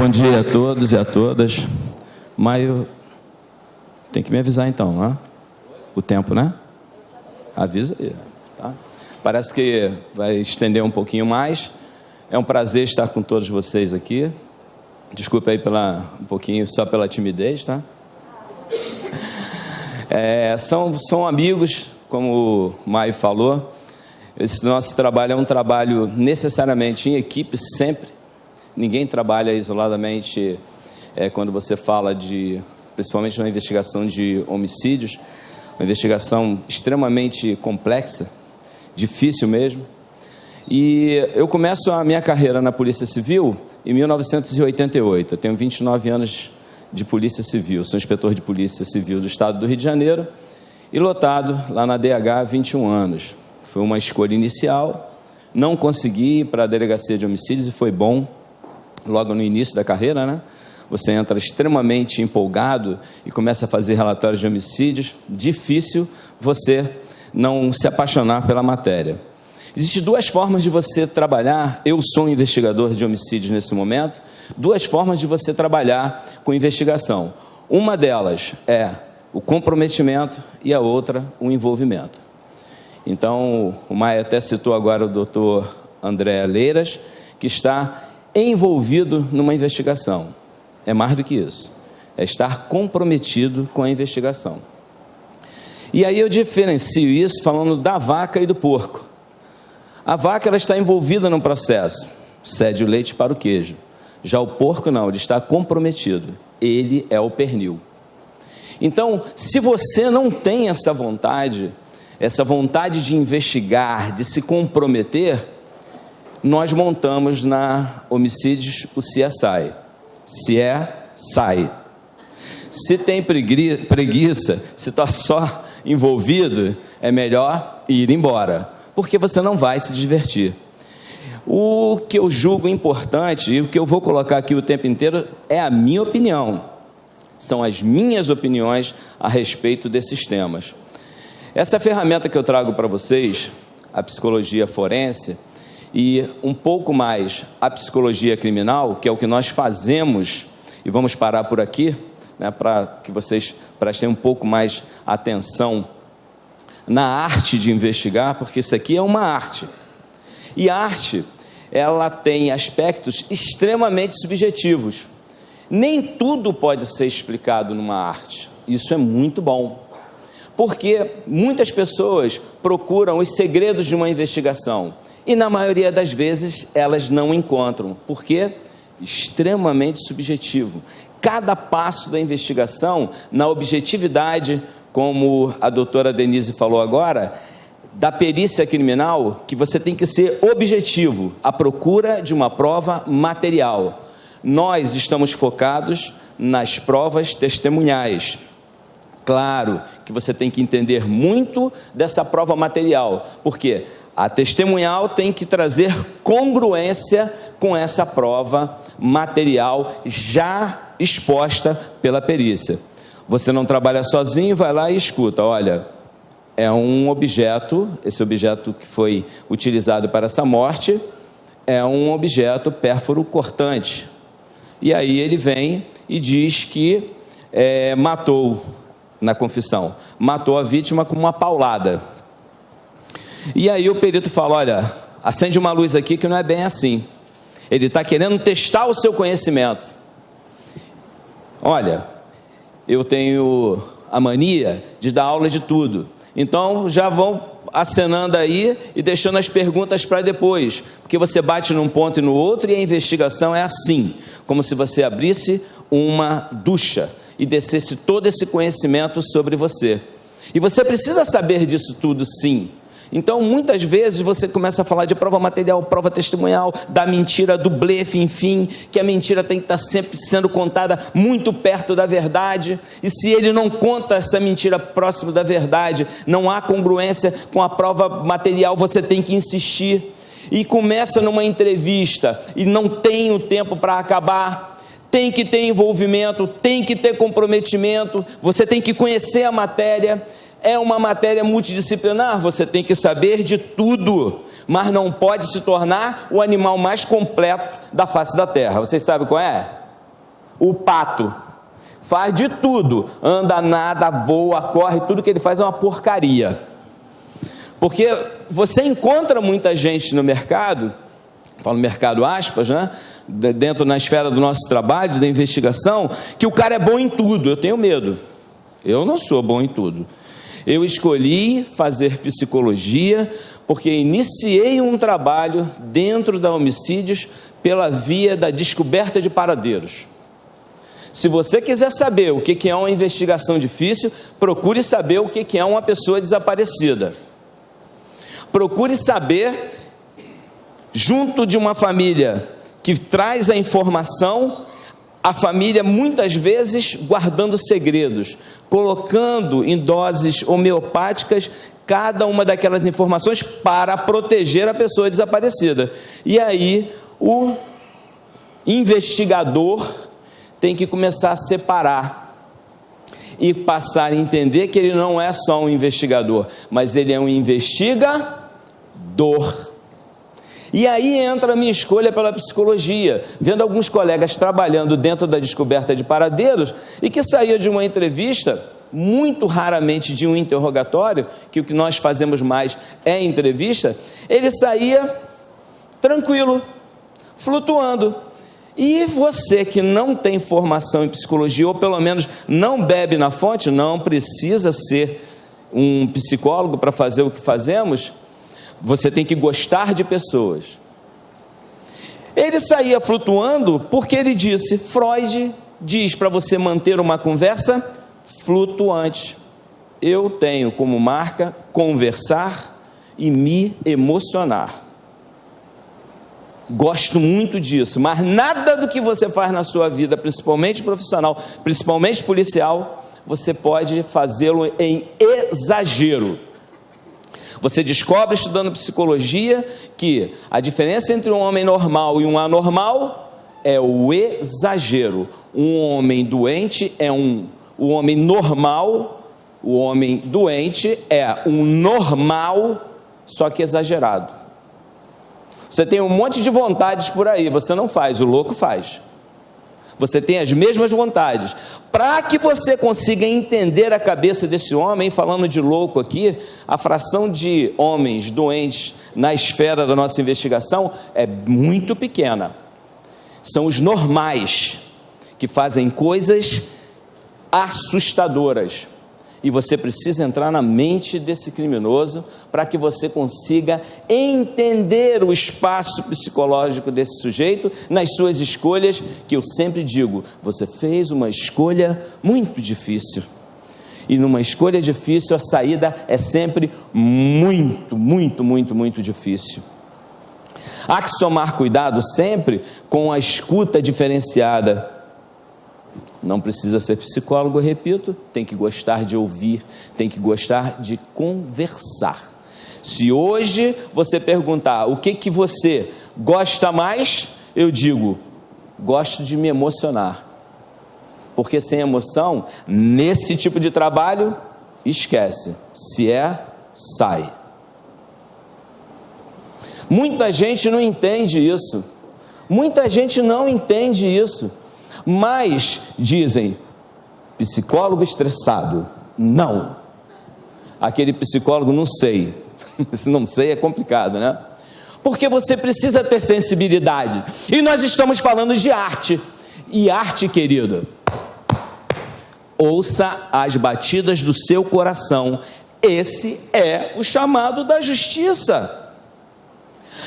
Bom dia a todos e a todas. Maio, tem que me avisar então, né? O tempo, né? Avisa aí, tá? Parece que vai estender um pouquinho mais. É um prazer estar com todos vocês aqui. Desculpa aí um pouquinho só pela timidez, tá? São amigos, como o Maio falou. Esse nosso trabalho é um trabalho necessariamente em equipe, sempre. Ninguém trabalha isoladamente quando você fala principalmente na investigação de homicídios, uma investigação extremamente complexa, difícil mesmo. E eu começo a minha carreira na Polícia Civil em 1988, eu tenho 29 anos de Polícia Civil, sou inspetor de Polícia Civil do Estado do Rio de Janeiro e lotado lá na DH há 21 anos. Foi uma escolha inicial, não consegui ir para a Delegacia de Homicídios e foi bom, logo no início da carreira, né? Você entra extremamente empolgado e começa a fazer relatórios de homicídios, difícil você não se apaixonar pela matéria. Existem duas formas de você trabalhar, eu sou um investigador de homicídios nesse momento, duas formas de você trabalhar com investigação. Uma delas é o comprometimento e a outra o envolvimento. Então, o Maia até citou agora o doutor André Leiras, que está envolvido numa investigação. É mais do que isso, é estar comprometido com a investigação. E aí eu diferencio isso falando da vaca e do porco. A vaca ela está envolvida no processo, cede o leite para o queijo. Já o porco não, ele está comprometido, ele é o pernil. Então, se você não tem essa vontade de investigar, de se comprometer, nós montamos na Homicídios o CSI. Se sai. Se tem preguiça, se está só envolvido, é melhor ir embora, porque você não vai se divertir. O que eu julgo importante, e o que eu vou colocar aqui o tempo inteiro, é a minha opinião. São as minhas opiniões a respeito desses temas. Essa ferramenta que eu trago para vocês, a psicologia forense, e um pouco mais a psicologia criminal, que é o que nós fazemos, e vamos parar por aqui, né, para que vocês prestem um pouco mais atenção na arte de investigar, porque isso aqui é uma arte. E a arte, ela tem aspectos extremamente subjetivos. Nem tudo pode ser explicado numa arte. Isso é muito bom. Porque muitas pessoas procuram os segredos de uma investigação e na maioria das vezes elas não encontram. Por quê? Extremamente subjetivo. Cada passo da investigação, na objetividade, como a doutora Denise falou agora, da perícia criminal, que você tem que ser objetivo, à procura de uma prova material. Nós estamos focados nas provas testemunhais. Claro que você tem que entender muito dessa prova material, porque a testemunhal tem que trazer congruência com essa prova material já exposta pela perícia. Você não trabalha sozinho, vai lá e escuta, olha, é um objeto, esse objeto que foi utilizado para essa morte, é um objeto pérfuro cortante. E aí ele vem e diz que matou, na confissão, matou a vítima com uma paulada. E aí o perito fala, olha, acende uma luz aqui que não é bem assim. Ele está querendo testar o seu conhecimento. Olha, eu tenho a mania de dar aula de tudo. Então já vão acenando aí e deixando as perguntas para depois. Porque você bate num ponto e no outro e a investigação é assim. Como se você abrisse uma ducha e descesse todo esse conhecimento sobre você. E você precisa saber disso tudo, sim. Então, muitas vezes você começa a falar de prova material, prova testemunhal, da mentira, do blefe, enfim, que a mentira tem que estar sempre sendo contada muito perto da verdade, e se ele não conta essa mentira próximo da verdade, não há congruência com a prova material, você tem que insistir, e começa numa entrevista, e não tem o tempo para acabar, tem que ter envolvimento, tem que ter comprometimento, você tem que conhecer a matéria. É uma matéria multidisciplinar, você tem que saber de tudo, mas não pode se tornar o animal mais completo da face da terra. Vocês sabem qual é? o pato. Faz de tudo, anda, nada, voa, corre, tudo que ele faz é uma porcaria. Porque você encontra muita gente no mercado, falo mercado aspas, né? Dentro na esfera do nosso trabalho, da investigação, que o cara é bom em tudo. Eu tenho medo. Eu não sou bom em tudo. Eu escolhi fazer psicologia porque iniciei um trabalho dentro da Homicídios pela via da descoberta de paradeiros. Se você quiser saber o que é uma investigação difícil, procure saber o que é uma pessoa desaparecida. Procure saber, junto de uma família que traz a informação, a família muitas vezes guardando segredos, colocando em doses homeopáticas cada uma daquelas informações para proteger a pessoa desaparecida. E aí o investigador tem que começar a separar e passar a entender que ele não é só um investigador, mas ele é um investigador. E aí entra a minha escolha pela psicologia, vendo alguns colegas trabalhando dentro da descoberta de paradeiros e que saía de uma entrevista, muito raramente de um interrogatório, que o que nós fazemos mais é entrevista, ele saía tranquilo, flutuando. E você que não tem formação em psicologia, ou pelo menos não bebe na fonte, não precisa ser um psicólogo para fazer o que fazemos, você tem que gostar de pessoas. Ele saía flutuando porque ele disse, Freud diz para você manter uma conversa flutuante. Eu tenho como marca conversar e me emocionar. Gosto muito disso, mas nada do que você faz na sua vida, principalmente profissional, principalmente policial, você pode fazê-lo em exagero. Você descobre estudando psicologia que a diferença entre um homem normal e um anormal é o exagero. Um homem doente é o homem normal, o homem doente é um normal, só que exagerado. Você tem um monte de vontades por aí, você não faz, o louco faz. Você tem as mesmas vontades. Para que você consiga entender a cabeça desse homem, falando de louco aqui, a fração de homens doentes na esfera da nossa investigação é muito pequena. São os normais, que fazem coisas assustadoras. E você precisa entrar na mente desse criminoso para que você consiga entender o espaço psicológico desse sujeito nas suas escolhas, que eu sempre digo, você fez uma escolha muito difícil. E numa escolha difícil, a saída é sempre muito, muito, muito, muito difícil. Há que tomar cuidado sempre com a escuta diferenciada. Não precisa ser psicólogo, eu repito, tem que gostar de ouvir, tem que gostar de conversar. Se hoje você perguntar o que você gosta mais, eu digo, gosto de me emocionar. Porque sem emoção, nesse tipo de trabalho, esquece. Se sai. Muita gente não entende isso. Muita gente não entende isso. Mas, dizem, psicólogo estressado. Não. Aquele psicólogo não sei. Se não sei é complicado, né? Porque você precisa ter sensibilidade. E nós estamos falando de arte. E arte, querido, ouça as batidas do seu coração. Esse é o chamado da justiça.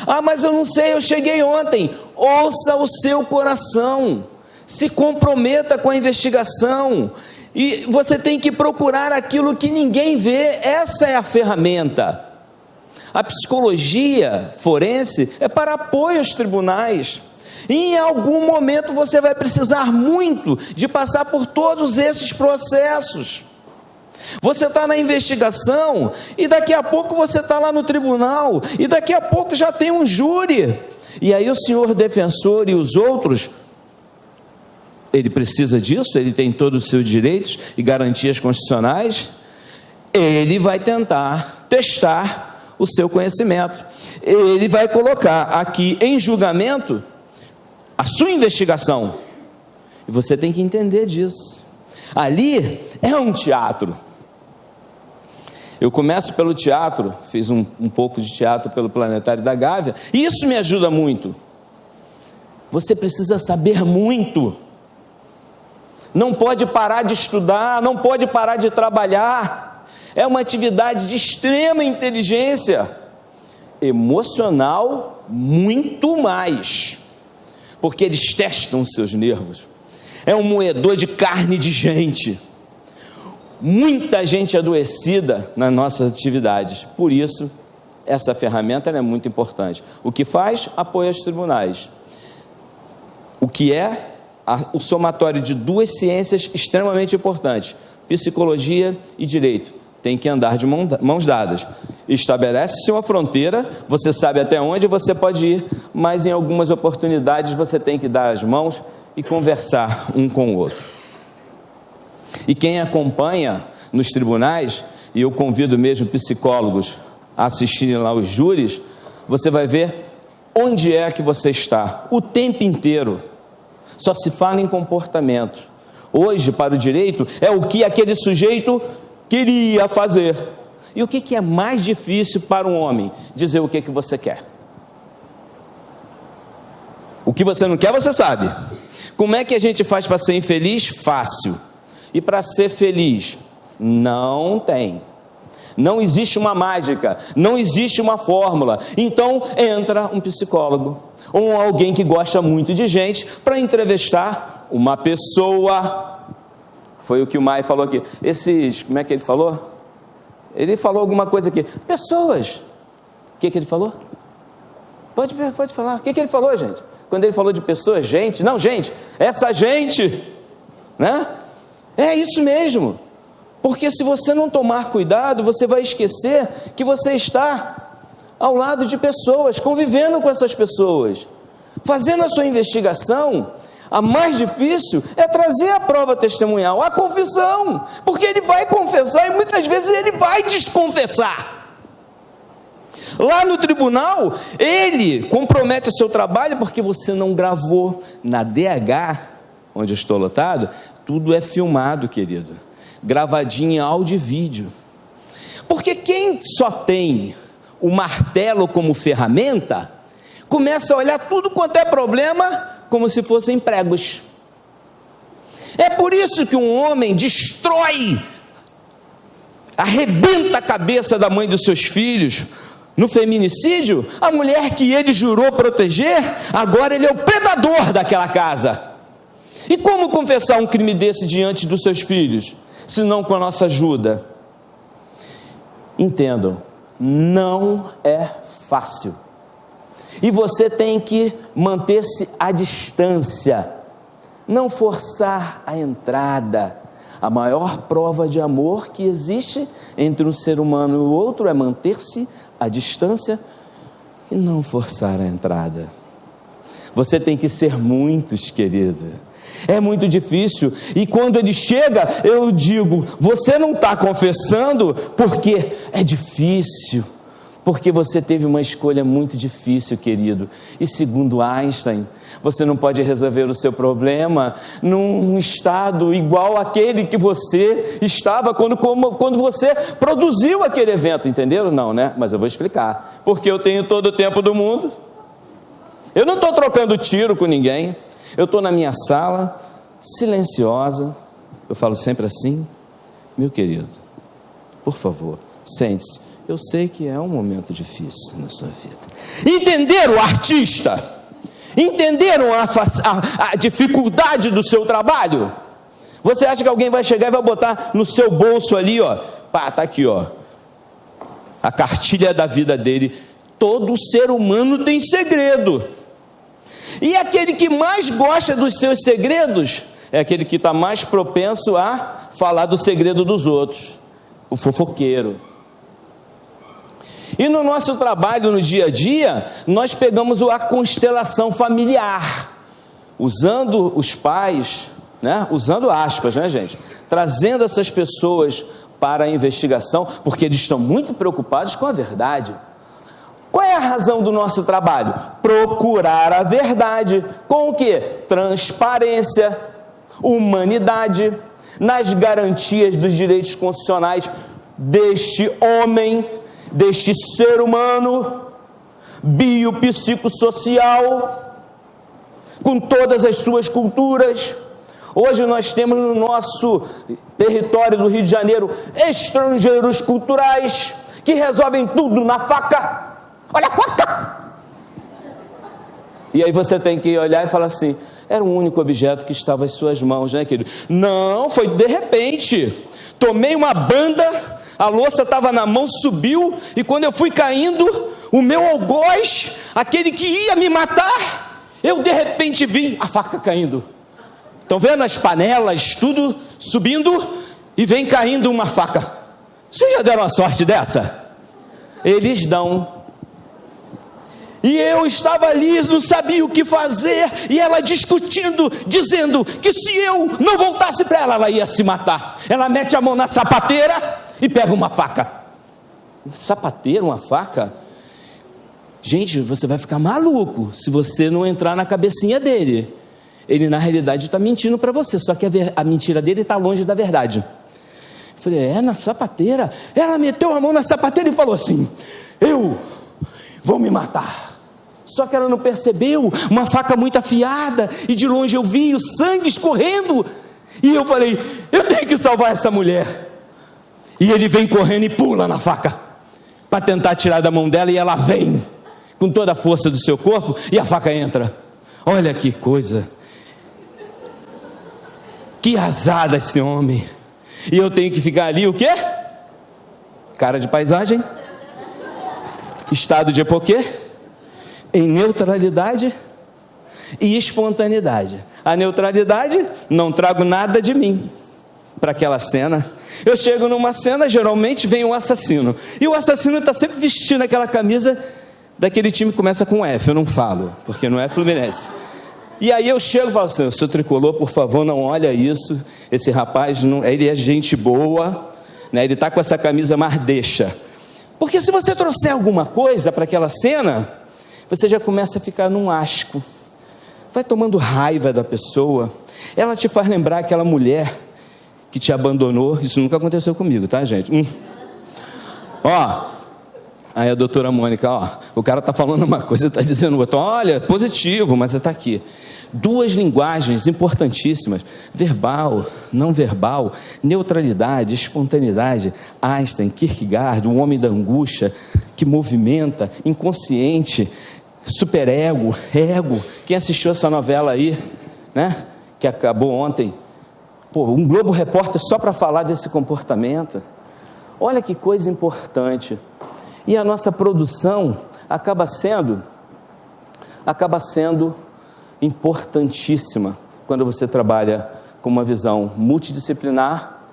Ah, mas eu não sei, eu cheguei ontem. Ouça o seu coração. Se comprometa com a investigação, e você tem que procurar aquilo que ninguém vê. Essa é a ferramenta. A psicologia forense é para apoio aos tribunais, e em algum momento você vai precisar muito de passar por todos esses processos. Você está na investigação, e daqui a pouco você está lá no tribunal, e daqui a pouco já tem um júri, e aí o senhor defensor e os outros, ele precisa disso, ele tem todos os seus direitos e garantias constitucionais, ele vai tentar testar o seu conhecimento, ele vai colocar aqui em julgamento a sua investigação, E você tem que entender disso. Ali é um teatro. Eu começo pelo teatro, fiz um pouco de teatro pelo Planetário da Gávea, e isso me ajuda muito. Você precisa saber muito. Não pode parar de estudar, não pode parar de trabalhar. É uma atividade de extrema inteligência, emocional muito mais, porque eles testam os seus nervos. É um moedor de carne de gente. Muita gente adoecida nas nossas atividades. Por isso, essa ferramenta é muito importante. O que faz? Apoia os tribunais. O que é? O somatório de duas ciências extremamente importantes: psicologia e direito. Tem que andar de mãos dadas. Estabelece-se uma fronteira, você sabe até onde você pode ir, mas em algumas oportunidades você tem que dar as mãos e conversar um com o outro. E quem acompanha nos tribunais, e eu convido mesmo psicólogos a assistirem lá os júris, você vai ver onde é que você está, o tempo inteiro. Só se fala em comportamento. Hoje, para o direito, é o que aquele sujeito queria fazer. E o que é mais difícil para um homem? Dizer o que você quer. O que você não quer, você sabe. Como é que a gente faz para ser infeliz? Fácil. E para ser feliz? Não tem. Não existe uma mágica, não existe uma fórmula. Então entra um psicólogo, ou alguém que gosta muito de gente, para entrevistar uma pessoa. Foi o que o Mai falou aqui. Como é que ele falou? Ele falou alguma coisa aqui. Pessoas. O que ele falou? Pode falar. O que ele falou, gente? Quando ele falou de pessoas, gente. Não, gente, essa gente, né? É isso mesmo. Porque se você não tomar cuidado, você vai esquecer que você está ao lado de pessoas, convivendo com essas pessoas, fazendo a sua investigação. A mais difícil é trazer a prova testemunhal, a confissão, porque ele vai confessar e muitas vezes ele vai desconfessar. Lá no tribunal, ele compromete o seu trabalho porque você não gravou. Na DH, onde eu estou lotado, tudo é filmado, querido, gravadinho em áudio e vídeo. Porque quem só tem o martelo como ferramenta, começa a olhar tudo quanto é problema como se fossem pregos. É por isso que um homem destrói, arrebenta a cabeça da mãe dos seus filhos. No feminicídio, a mulher que ele jurou proteger, agora ele é o predador daquela casa. E como confessar um crime desse diante dos seus filhos, se não com a nossa ajuda? Entendam, não é fácil. E você tem que manter-se à distância, não forçar a entrada. A maior prova de amor que existe entre um ser humano e o outro é manter-se à distância e não forçar a entrada. Você tem que ser muitos, querida. É muito difícil, e quando ele chega, eu digo, você não está confessando porque é difícil, porque você teve uma escolha muito difícil, querido. E segundo Einstein, você não pode resolver o seu problema num estado igual àquele que você estava quando você produziu aquele evento, entenderam? Não, né? Mas eu vou explicar, porque eu tenho todo o tempo do mundo, eu não estou trocando tiro com ninguém, eu estou na minha sala, silenciosa, eu falo sempre assim, meu querido, por favor, sente-se. Eu sei que é um momento difícil na sua vida. Entenderam o artista? Entenderam a dificuldade do seu trabalho? Você acha que alguém vai chegar e vai botar no seu bolso ali, ó, pá, tá aqui, ó, a cartilha da vida dele. Todo ser humano tem segredo. E aquele que mais gosta dos seus segredos é aquele que está mais propenso a falar do segredo dos outros, o fofoqueiro. E no nosso trabalho, no dia a dia, nós pegamos a constelação familiar, usando os pais, né? Usando aspas, né, gente? Trazendo essas pessoas para a investigação, porque eles estão muito preocupados com a verdade. Qual é a razão do nosso trabalho? Procurar a verdade. Com o quê? Transparência. humanidade, nas garantias dos direitos constitucionais deste homem, deste ser humano, biopsicossocial, com todas as suas culturas. Hoje nós temos no nosso território do Rio de Janeiro estrangeiros culturais que resolvem tudo na faca. Olha a faca! E aí você tem que olhar e falar assim, era o único objeto que estava em suas mãos, né, querido? Não, foi de repente. Tomei uma banda, a louça estava na mão, subiu, e quando eu fui caindo, o meu algoz, aquele que ia me matar, eu de repente vi a faca caindo. Estão vendo as panelas, tudo subindo, e vem caindo uma faca. Vocês já deram uma sorte dessa? Eles dão. E eu estava ali, não sabia o que fazer, e ela discutindo, dizendo que se eu não voltasse para ela, ela ia se matar. Ela mete a mão na sapateira e pega uma faca. Sapateira, uma faca? Gente, você vai ficar maluco se você não entrar na cabecinha dele. Ele na realidade está mentindo para você, só que a mentira dele está longe da verdade. Eu falei, na sapateira? Ela meteu a mão na sapateira e falou assim, eu vou me matar. Só que ela não percebeu, uma faca muito afiada, e de longe eu vi o sangue escorrendo, e eu falei, eu tenho que salvar essa mulher. E ele vem correndo e pula na faca, para tentar tirar da mão dela, e ela vem, com toda a força do seu corpo, e a faca entra. Olha que coisa, que azada esse homem. E eu tenho que ficar ali, o quê? Cara de paisagem, estado de epoquê, em neutralidade e espontaneidade. A neutralidade, não trago nada de mim para aquela cena. Eu chego numa cena, geralmente vem um assassino, e o assassino está sempre vestindo aquela camisa daquele time que começa com F, eu não falo, porque não é Fluminense. E aí eu chego e falo assim, seu tricolor, por favor, não olha isso, esse rapaz, não, ele é gente boa, né? Ele está com essa camisa, mas deixa. Porque se você trouxer alguma coisa para aquela cena, você já começa a ficar num asco, vai tomando raiva da pessoa, ela te faz lembrar aquela mulher que te abandonou. Isso nunca aconteceu comigo, tá, gente? Aí a doutora Mônica, o cara está falando uma coisa, está dizendo outra, olha, positivo, mas você está aqui. Duas linguagens importantíssimas, verbal, não verbal, neutralidade, espontaneidade. Einstein, Kierkegaard, o homem da angústia, que movimenta, inconsciente, superego, ego. Quem assistiu essa novela aí, né, que acabou ontem, um Globo Repórter só para falar desse comportamento. Olha que coisa importante. E a nossa produção acaba sendo importantíssima quando você trabalha com uma visão multidisciplinar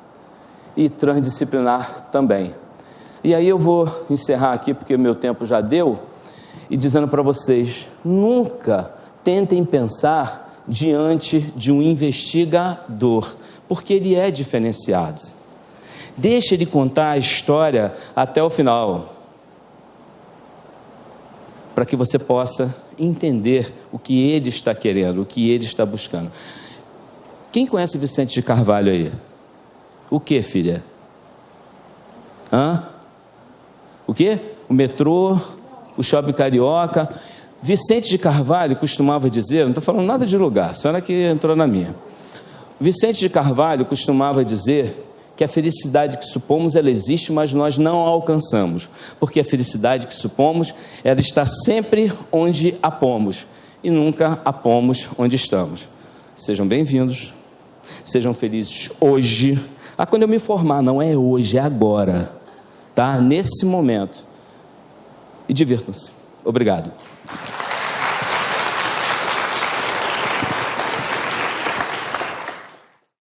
e transdisciplinar também. E aí eu vou encerrar aqui, porque o meu tempo já deu, e dizendo para vocês, nunca tentem pensar diante de um investigador, porque ele é diferenciado. Deixa ele contar a história até o final, para que você possa entender o que ele está querendo, o que ele está buscando. Quem conhece Vicente de Carvalho aí? O que, filha? O que? O metrô, o shopping carioca. Vicente de Carvalho costumava dizer, não estou falando nada de lugar, a senhora que entrou na minha. Vicente de Carvalho costumava dizer que a felicidade que supomos, ela existe, mas nós não a alcançamos, porque a felicidade que supomos, ela está sempre onde a pomos, e nunca a pomos onde estamos. Sejam bem-vindos, sejam felizes hoje, quando eu me formar, não é hoje, é agora, tá? Nesse momento, e divirtam-se. Obrigado.